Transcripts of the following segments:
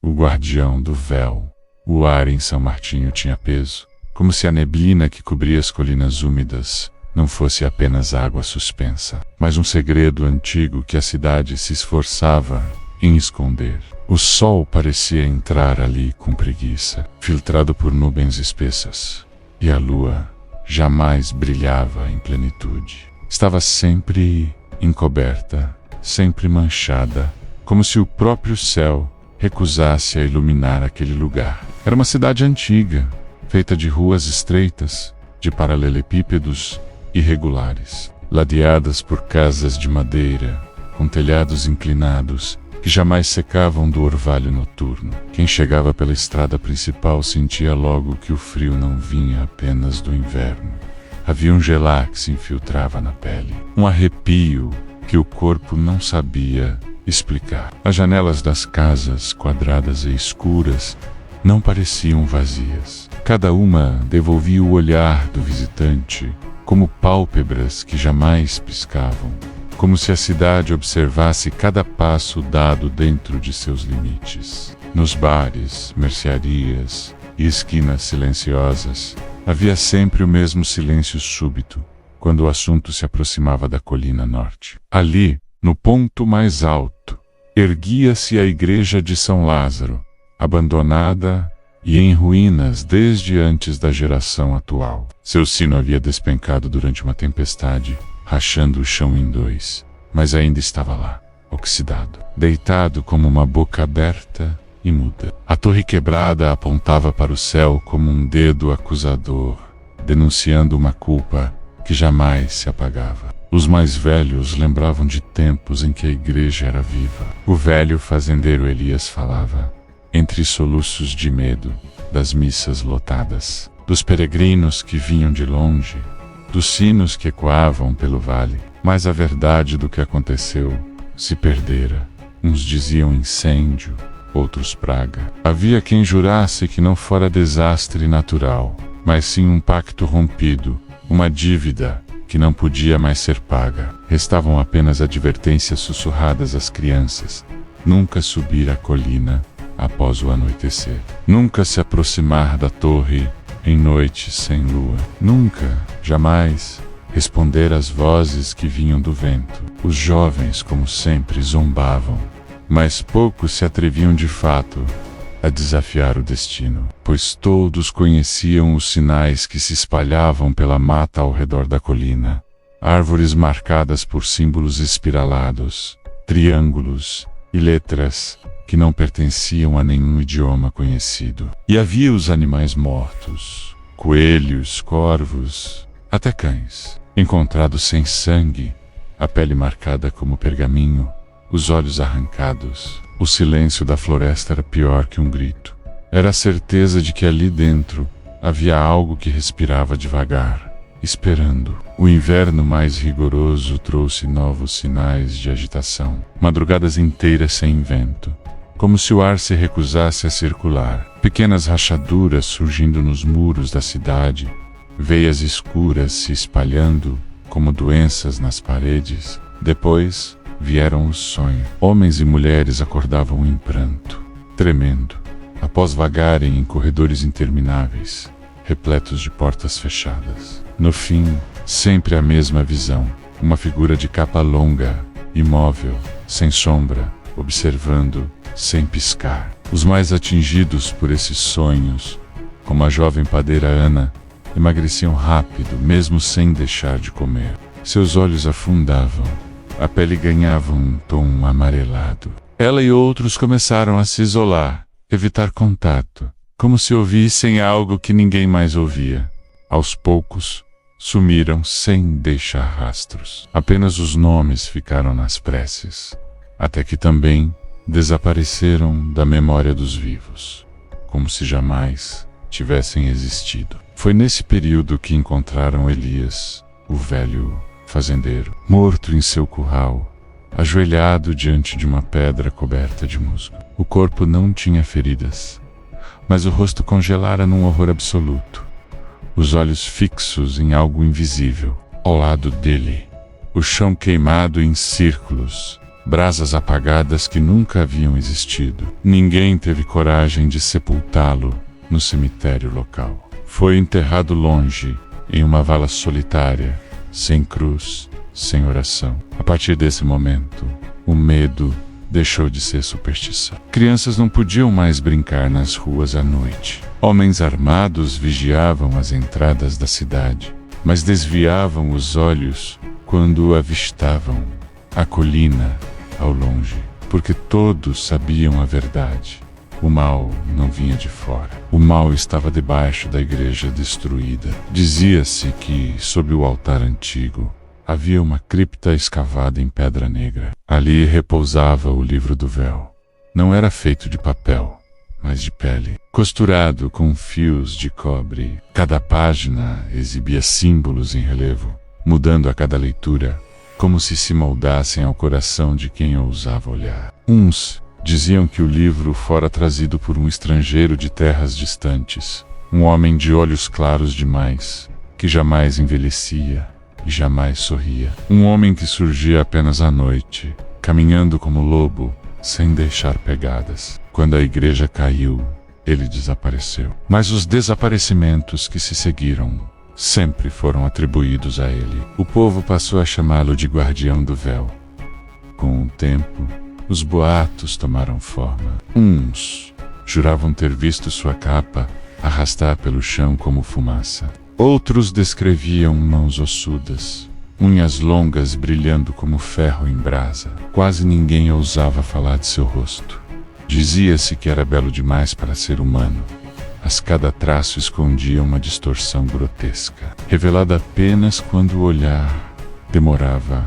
o guardião do véu. O ar em São Martinho tinha peso, como se a neblina que cobria as colinas úmidas não fosse apenas água suspensa, mas um segredo antigo que a cidade se esforçava em esconder. O sol parecia entrar ali com preguiça, filtrado por nuvens espessas, e a lua jamais brilhava em plenitude. Estava sempre encoberta, sempre manchada, como se o próprio céu recusasse a iluminar aquele lugar. Era uma cidade antiga, feita de ruas estreitas, de paralelepípedos irregulares, ladeadas por casas de madeira, com telhados inclinados, que jamais secavam do orvalho noturno. Quem chegava pela estrada principal sentia logo que o frio não vinha apenas do inverno. Havia um gelá que se infiltrava na pele, um arrepio que o corpo não sabia explicar. As janelas das casas, quadradas e escuras, não pareciam vazias. Cada uma devolvia o olhar do visitante, como pálpebras que jamais piscavam, como se a cidade observasse cada passo dado dentro de seus limites. Nos bares, mercearias e esquinas silenciosas, havia sempre o mesmo silêncio súbito, quando o assunto se aproximava da colina norte. Ali, no ponto mais alto, erguia-se a igreja de São Lázaro, abandonada e em ruínas desde antes da geração atual. Seu sino havia despencado durante uma tempestade, rachando o chão em dois, mas ainda estava lá, oxidado, deitado como uma boca aberta e muda. A torre quebrada apontava para o céu como um dedo acusador, denunciando uma culpa que jamais se apagava. Os mais velhos lembravam de tempos em que a igreja era viva. O velho fazendeiro Elias falava, entre soluços de medo, das missas lotadas, dos peregrinos que vinham de longe, dos sinos que ecoavam pelo vale. Mas a verdade do que aconteceu se perdera. Uns diziam incêndio, outros praga. Havia quem jurasse que não fora desastre natural, mas sim um pacto rompido, uma dívida que não podia mais ser paga. Restavam apenas advertências sussurradas às crianças: nunca subir a colina após o anoitecer, nunca se aproximar da torre em noites sem lua, nunca, jamais, responder às vozes que vinham do vento. Os jovens, como sempre, zombavam, mas poucos se atreviam de fato a desafiar o destino, pois todos conheciam os sinais que se espalhavam pela mata ao redor da colina. Árvores marcadas por símbolos espiralados, triângulos e letras que não pertenciam a nenhum idioma conhecido. E havia os animais mortos, coelhos, corvos, até cães, encontrados sem sangue, a pele marcada como pergaminho, os olhos arrancados. O silêncio da floresta era pior que um grito. Era a certeza de que ali dentro havia algo que respirava devagar, esperando. O inverno mais rigoroso trouxe novos sinais de agitação. Madrugadas inteiras sem vento, como se o ar se recusasse a circular. Pequenas rachaduras surgindo nos muros da cidade, veias escuras se espalhando como doenças nas paredes. Depois vieram os sonhos. Homens e mulheres acordavam em pranto, tremendo, após vagarem em corredores intermináveis, repletos de portas fechadas. No fim, sempre a mesma visão: uma figura de capa longa, imóvel, sem sombra, observando, sem piscar. Os mais atingidos por esses sonhos, como a jovem padeira Ana, emagreciam rápido, mesmo sem deixar de comer. Seus olhos afundavam, a pele ganhava um tom amarelado. Ela e outros começaram a se isolar, evitar contato, como se ouvissem algo que ninguém mais ouvia. Aos poucos, sumiram sem deixar rastros. Apenas os nomes ficaram nas preces, até que também desapareceram da memória dos vivos, como se jamais tivessem existido. Foi nesse período que encontraram Elias, o velho fazendeiro, morto em seu curral, ajoelhado diante de uma pedra coberta de musgo. O corpo não tinha feridas, mas o rosto congelara num horror absoluto, os olhos fixos em algo invisível. Ao lado dele, o chão queimado em círculos, brasas apagadas que nunca haviam existido. Ninguém teve coragem de sepultá-lo no cemitério local. Foi enterrado longe, em uma vala solitária, sem cruz, sem oração. A partir desse momento, o medo deixou de ser superstição. Crianças não podiam mais brincar nas ruas à noite. Homens armados vigiavam as entradas da cidade, mas desviavam os olhos quando avistavam a colina ao longe, porque todos sabiam a verdade. O mal não vinha de fora. O mal estava debaixo da igreja destruída. Dizia-se que, sob o altar antigo, havia uma cripta escavada em pedra negra. Ali repousava o livro do véu. Não era feito de papel, mas de pele, costurado com fios de cobre. Cada página exibia símbolos em relevo, mudando a cada leitura, como se moldassem ao coração de quem ousava olhar. Uns diziam que o livro fora trazido por um estrangeiro de terras distantes, um homem de olhos claros demais, que jamais envelhecia e jamais sorria. Um homem que surgia apenas à noite, caminhando como lobo, sem deixar pegadas. Quando a igreja caiu, ele desapareceu. Mas os desaparecimentos que se seguiram sempre foram atribuídos a ele. O povo passou a chamá-lo de guardião do véu. Com o tempo, os boatos tomaram forma. Uns juravam ter visto sua capa arrastar pelo chão como fumaça. Outros descreviam mãos ossudas, unhas longas brilhando como ferro em brasa. Quase ninguém ousava falar de seu rosto. Dizia-se que era belo demais para ser humano, mas cada traço escondia uma distorção grotesca, revelada apenas quando o olhar demorava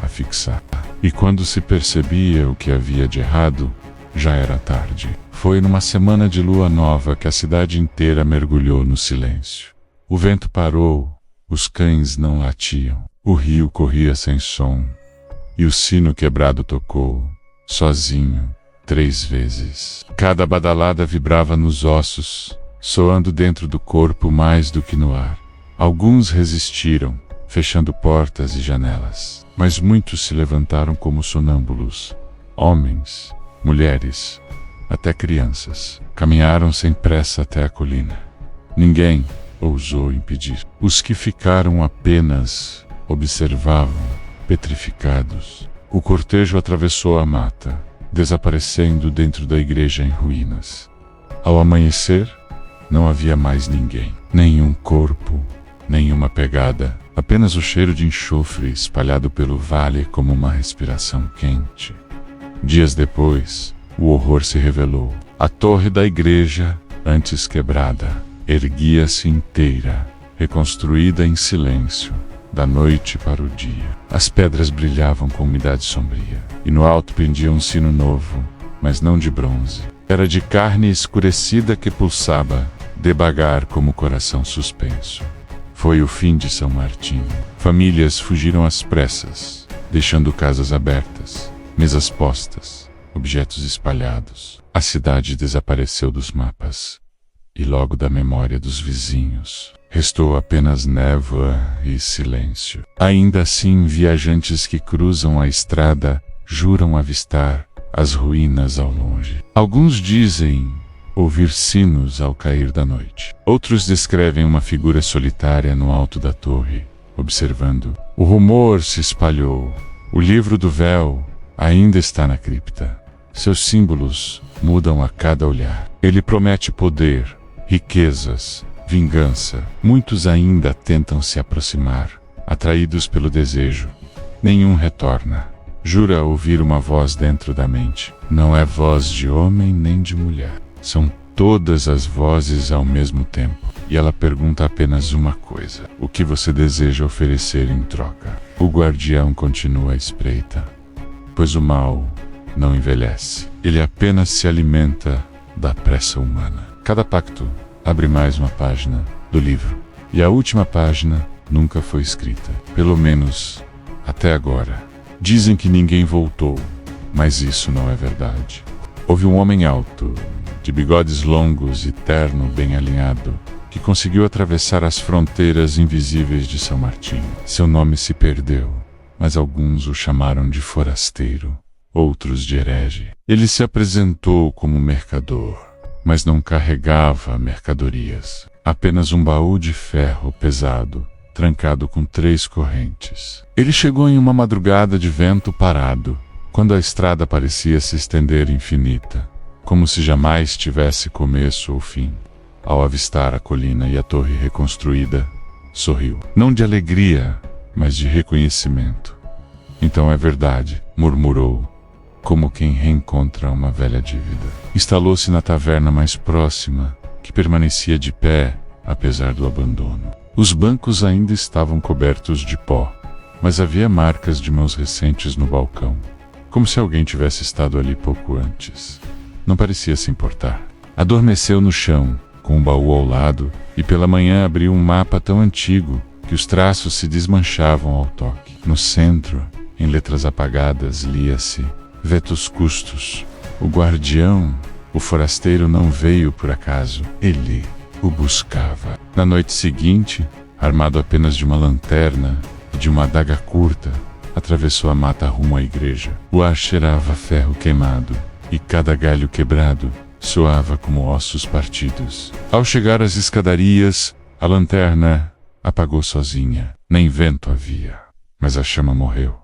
a fixar. E quando se percebia o que havia de errado, já era tarde. Foi numa semana de lua nova que a cidade inteira mergulhou no silêncio. O vento parou, os cães não latiam, o rio corria sem som, e o sino quebrado tocou, sozinho, 3 vezes. Cada badalada vibrava nos ossos, soando dentro do corpo mais do que no ar. Alguns resistiram, fechando portas e janelas, mas muitos se levantaram como sonâmbulos. Homens, mulheres, até crianças, caminharam sem pressa até a colina. Ninguém ousou impedir. Os que ficaram apenas observavam, petrificados. O cortejo atravessou a mata, desaparecendo dentro da igreja em ruínas. Ao amanhecer, não havia mais ninguém. Nenhum corpo, nenhuma pegada. Apenas o cheiro de enxofre espalhado pelo vale como uma respiração quente. Dias depois, o horror se revelou. A torre da igreja, antes quebrada, erguia-se inteira, reconstruída em silêncio, da noite para o dia. As pedras brilhavam com umidade sombria, e no alto pendia um sino novo, mas não de bronze. Era de carne escurecida que pulsava, devagar como coração suspenso. Foi o fim de São Martinho. Famílias fugiram às pressas, deixando casas abertas, mesas postas, objetos espalhados. A cidade desapareceu dos mapas, e logo da memória dos vizinhos. Restou apenas névoa e silêncio. Ainda assim, viajantes que cruzam a estrada juram avistar as ruínas ao longe. Alguns dizem ouvir sinos ao cair da noite. Outros descrevem uma figura solitária no alto da torre, observando. O rumor se espalhou. O livro do véu ainda está na cripta. Seus símbolos mudam a cada olhar. Ele promete poder, riquezas, vingança. Muitos ainda tentam se aproximar, atraídos pelo desejo. Nenhum retorna. Jura ouvir uma voz dentro da mente. Não é voz de homem nem de mulher. São todas as vozes ao mesmo tempo. E ela pergunta apenas uma coisa: o que você deseja oferecer em troca? O guardião continua à espreita, pois o mal não envelhece. Ele apenas se alimenta da pressa humana. Cada pacto abre mais uma página do livro. E a última página nunca foi escrita. Pelo menos até agora. Dizem que ninguém voltou, mas isso não é verdade. Houve um homem alto, de bigodes longos e terno bem alinhado, que conseguiu atravessar as fronteiras invisíveis de São Martinho. Seu nome se perdeu, mas alguns o chamaram de forasteiro, outros de herege. Ele se apresentou como mercador, mas não carregava mercadorias, apenas um baú de ferro pesado, trancado com 3 correntes. Ele chegou em uma madrugada de vento parado, quando a estrada parecia se estender infinita, como se jamais tivesse começo ou fim. Ao avistar a colina e a torre reconstruída, sorriu, não de alegria, mas de reconhecimento. Então é verdade, murmurou, como quem reencontra uma velha dívida. Instalou-se na taverna mais próxima, que permanecia de pé, apesar do abandono. Os bancos ainda estavam cobertos de pó, mas havia marcas de mãos recentes no balcão, como se alguém tivesse estado ali pouco antes. Não parecia se importar. Adormeceu no chão, com um baú ao lado, e pela manhã abriu um mapa tão antigo que os traços se desmanchavam ao toque. No centro, em letras apagadas, lia-se: Vetus Custos. O guardião, o forasteiro, não veio por acaso. Ele o buscava. Na noite seguinte, armado apenas de uma lanterna e de uma adaga curta, atravessou a mata rumo à igreja. O ar cheirava a ferro queimado, e cada galho quebrado soava como ossos partidos. Ao chegar às escadarias, a lanterna apagou sozinha. Nem vento havia, mas a chama morreu.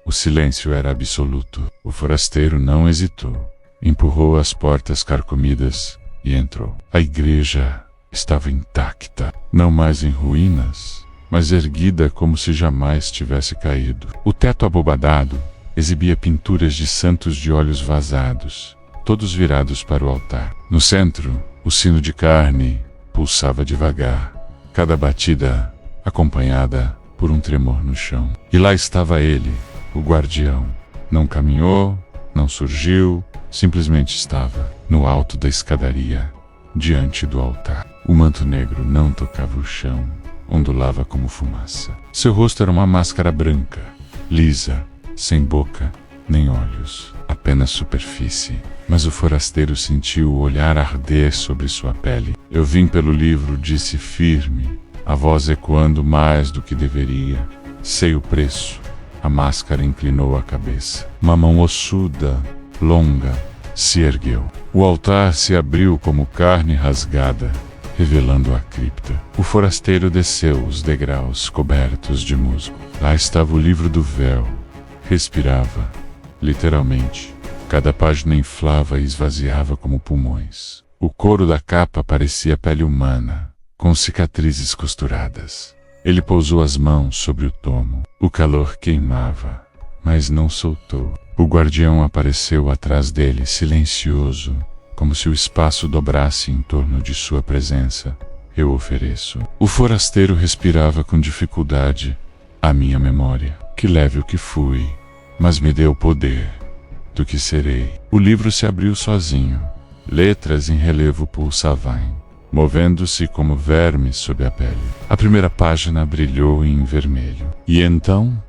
O silêncio era absoluto. O forasteiro não hesitou. Empurrou as portas carcomidas e entrou. A igreja estava intacta, não mais em ruínas, mas erguida como se jamais tivesse caído. O teto abobadado exibia pinturas de santos de olhos vazados, todos virados para o altar. No centro, o sino de carne pulsava devagar, cada batida acompanhada por um tremor no chão. E lá estava ele, o guardião. Não caminhou, não surgiu, simplesmente estava no alto da escadaria, diante do altar. O manto negro não tocava o chão, ondulava como fumaça. Seu rosto era uma máscara branca, lisa, sem boca nem olhos, apenas superfície. Mas o forasteiro sentiu o olhar arder sobre sua pele. Eu vim pelo livro, disse firme, a voz ecoando mais do que deveria. Sei o preço. A máscara inclinou a cabeça. Uma mão ossuda, longa, se ergueu. O altar se abriu como carne rasgada, revelando a cripta. O forasteiro desceu os degraus cobertos de musgo. Lá estava o livro do véu. Respirava, literalmente. Cada página inflava e esvaziava como pulmões. O couro da capa parecia pele humana, com cicatrizes costuradas. Ele pousou as mãos sobre o tomo. O calor queimava, mas não soltou. O guardião apareceu atrás dele, silencioso, como se o espaço dobrasse em torno de sua presença. Eu ofereço. O forasteiro respirava com dificuldade. A minha memória, que leve o que fui, mas me deu poder do que serei. O livro se abriu sozinho. Letras em relevo pulsavam, movendo-se como vermes sob a pele. A primeira página brilhou em vermelho. E então,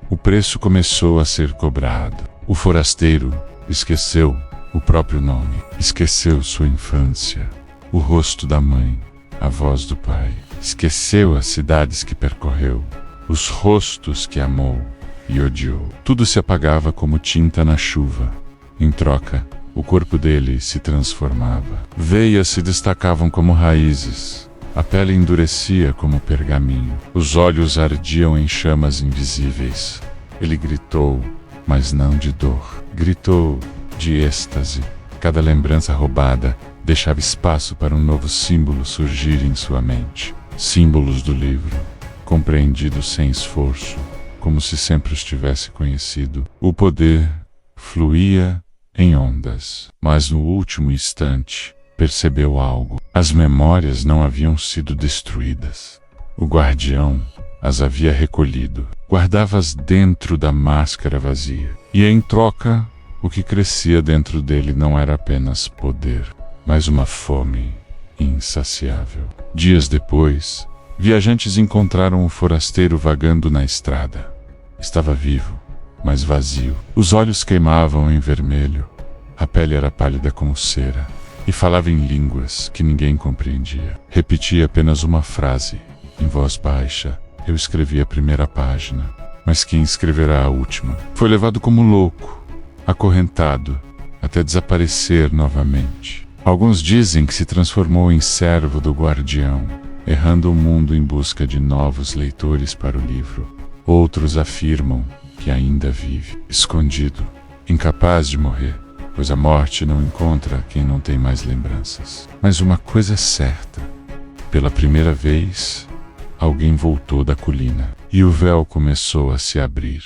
o preço começou a ser cobrado. O forasteiro esqueceu o próprio nome, esqueceu sua infância, o rosto da mãe, a voz do pai. Esqueceu as cidades que percorreu, os rostos que amou e odiou. Tudo se apagava como tinta na chuva. Em troca, o corpo dele se transformava. Veias se destacavam como raízes. A pele endurecia como pergaminho. Os olhos ardiam em chamas invisíveis. Ele gritou, mas não de dor. Gritou de êxtase. Cada lembrança roubada deixava espaço para um novo símbolo surgir em sua mente. Símbolos do livro, compreendidos sem esforço, como se sempre os tivesse conhecido. O poder fluía em ondas, mas no último instante percebeu algo. As memórias não haviam sido destruídas. O guardião as havia recolhido, guardava-as dentro da máscara vazia. E em troca, o que crescia dentro dele não era apenas poder, mas uma fome insaciável. Dias depois, viajantes encontraram o forasteiro vagando na estrada. Estava vivo, mas vazio. Os olhos queimavam em vermelho. A pele era pálida como cera. E falava em línguas que ninguém compreendia. Repetia apenas uma frase, em voz baixa. Eu escrevi a primeira página, mas quem escreverá a última? Foi levado como louco. acorrentado, até desaparecer novamente. Alguns dizem que se transformou em servo do guardião, errando o mundo em busca de novos leitores para o livro. Outros afirmam que ainda vive, escondido, incapaz de morrer, pois a morte não encontra quem não tem mais lembranças. Mas uma coisa é certa: pela primeira vez, alguém voltou da colina, e o véu começou a se abrir.